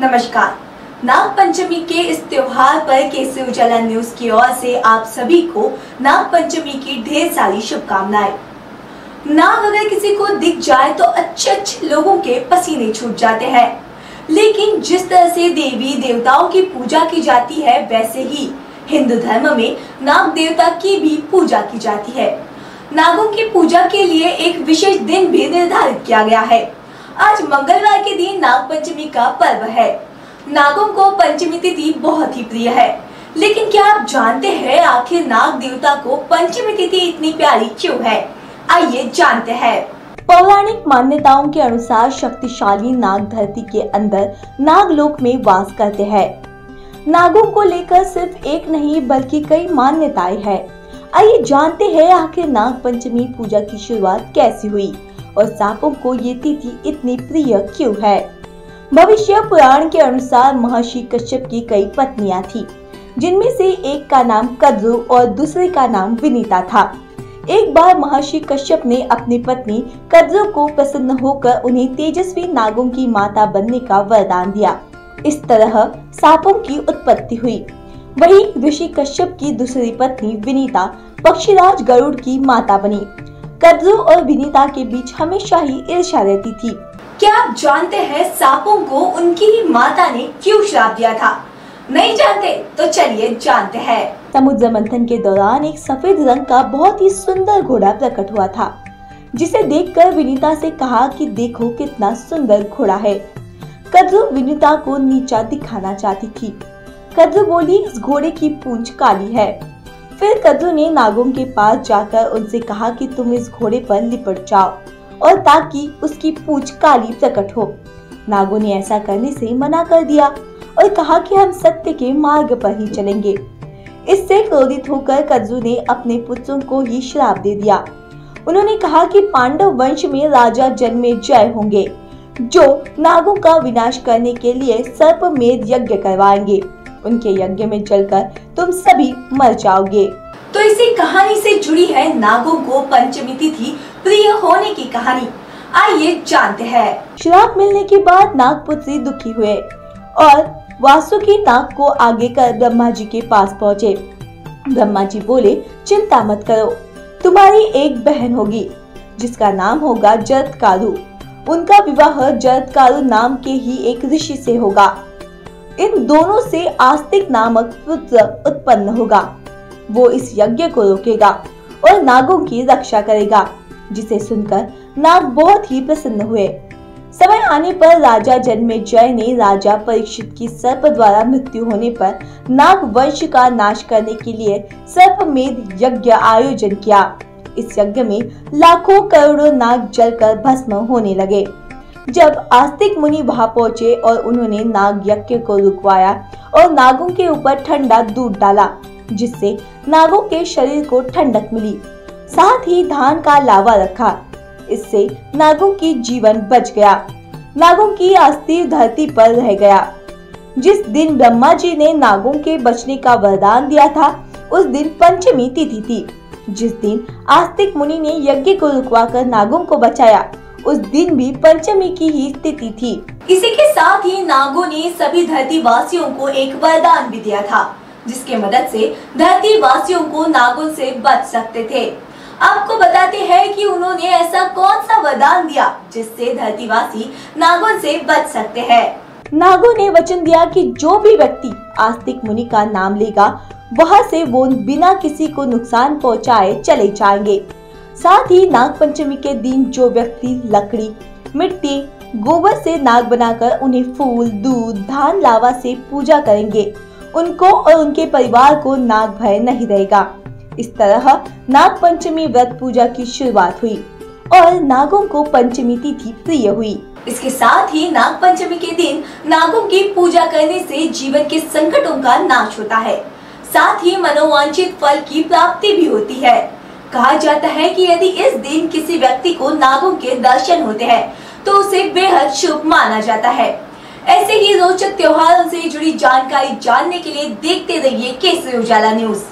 नमस्कार। नाग पंचमी के इस त्योहार पर केसरी उजाला न्यूज की ओर से आप सभी को नाग पंचमी की ढेर सारी शुभकामनाएं। नाग अगर किसी को दिख जाए तो अच्छे लोगों के पसीने छूट जाते हैं, लेकिन जिस तरह से देवी देवताओं की पूजा की जाती है वैसे ही हिंदू धर्म में नाग देवता की भी पूजा की जाती है। नागों की पूजा के लिए एक विशेष दिन भी निर्धारित किया गया है। आज मंगलवार के दिन नाग पंचमी का पर्व है। नागों को पंचमी तिथि बहुत ही प्रिय है, लेकिन क्या आप जानते हैं आखिर नाग देवता को पंचमी तिथि इतनी प्यारी क्यों है? आइए जानते हैं। पौराणिक मान्यताओं के अनुसार शक्तिशाली नाग धरती के अंदर नागलोक में वास करते हैं। नागों को लेकर सिर्फ एक नहीं बल्कि कई मान्यताएं हैं। आइए जानते हैं आखिर नाग पंचमी पूजा की शुरुआत कैसे हुई और सांपों को ये तिथि इतनी प्रिय क्यों है। भविष्य पुराण के अनुसार महर्षि कश्यप की कई पत्नियां थी, जिनमें से एक का नाम कद्रु और दूसरे का नाम विनीता था। एक बार महर्षि कश्यप ने अपनी पत्नी कद्रु को प्रसन्न होकर उन्हें तेजस्वी नागों की माता बनने का वरदान दिया। इस तरह सांपों की उत्पत्ति हुई। वहीं ऋषि कश्यप की दूसरी पत्नी विनीता पक्षीराज गरुड़ की माता बनी। कद्रु और विनीता के बीच हमेशा ही ईर्ष्या रहती थी। क्या आप जानते हैं सांपों को उनकी ही माता ने क्यों श्राप दिया था? नहीं जानते तो चलिए जानते हैं। समुद्र मंथन के दौरान एक सफेद रंग का बहुत ही सुंदर घोड़ा प्रकट हुआ था, जिसे देखकर विनीता से कहा कि देखो कितना सुंदर घोड़ा है। कद्रु विनीता को नीचा दिखाना चाहती थी। कद्रु बोली, इस घोड़े की पूंछ काली है। फिर कद्रु ने नागों के पास जाकर उनसे कहा कि तुम इस घोड़े पर लिपट जाओ और ताकि उसकी पूंछ काली प्रकट हो। नागों ने ऐसा करने से मना कर दिया और कहा कि हम सत्य के मार्ग पर ही चलेंगे। इससे क्रोधित होकर कद्रु ने अपने पुत्रों को ही श्राप दे दिया। उन्होंने कहा कि पांडव वंश में राजा जन्मेजय होंगे, जो नागों का विनाश करने के लिए सर्पमेध यज्ञ करवाएंगे। उनके यज्ञ में जलकर तुम सभी मर जाओगे। तो इसी कहानी से जुड़ी है नागों को पंचमी तिथि प्रिय होने की कहानी। आइए जानते हैं। श्राप मिलने के बाद नागपुत्री दुखी हुए और वासुकी नाग को आगे कर ब्रह्मा जी के पास पहुँचे। ब्रह्मा जी बोले, चिंता मत करो, तुम्हारी एक बहन होगी जिसका नाम होगा जरत्कारु। उनका विवाह जरत्कारु नाम के ही एक ऋषि से होगा। इन दोनों से आस्तिक नामक पुत्र उत्पन्न होगा। वो इस यज्ञ को रोकेगा और नागों की रक्षा करेगा, जिसे सुनकर नाग बहुत ही प्रसन्न हुए। समय आने पर राजा जन्मेजय ने राजा परीक्षित की सर्प द्वारा मृत्यु होने पर नाग वंश का नाश करने के लिए सर्पमेध यज्ञ आयोजन किया। इस यज्ञ में लाखों करोड़ों नाग जलकर भस्म होने लगे। जब आस्तिक मुनि वहां पहुंचे और उन्होंने नाग यज्ञ को रुकवाया और नागों के ऊपर ठंडा दूध डाला, जिससे नागों के शरीर को ठंडक मिली। साथ ही धान का लावा रखा, इससे नागों की जीवन बच गया। नागों की अस्थि धरती पर रह गया। जिस दिन ब्रह्मा जी ने नागों के बचने का वरदान दिया था, उस दिन पंचमी तिथि थी। जिस दिन आस्तिक मुनि ने यज्ञ को रुकवाकर नागों को बचाया, उस दिन भी पंचमी की ही तिथि थी। इसी के साथ ही नागों ने सभी धरती वासियों को एक वरदान भी दिया था, जिसके मदद से धरती वासियों को नागों से बच सकते थे। आपको बताते हैं कि उन्होंने ऐसा कौन सा वरदान दिया जिससे धरतीवासी नागों से बच सकते हैं। नागों ने वचन दिया कि जो भी व्यक्ति आस्तिक मुनि का नाम लेगा, वहाँ से वो बिना किसी को नुकसान पहुँचाए चले जाएंगे। साथ ही नाग पंचमी के दिन जो व्यक्ति लकड़ी, मिट्टी, गोबर से नाग बनाकर उन्हें फूल, दूध, धान, लावा से पूजा करेंगे, उनको और उनके परिवार को नाग भय नहीं रहेगा। इस तरह नाग पंचमी व्रत पूजा की शुरुआत हुई और नागों को पंचमी तिथि प्रिय हुई। इसके साथ ही नाग पंचमी के दिन नागों की पूजा करने से जीवन के संकटों का नाश होता है। साथ ही मनोवांछित फल की प्राप्ति भी होती है। कहा जाता है कि यदि इस दिन किसी व्यक्ति को नागों के दर्शन होते हैं तो उसे बेहद शुभ माना जाता है। ऐसे ही रोचक त्योहारों से जुड़ी जानकारी जानने के लिए देखते रहिए केसरी उजाला न्यूज।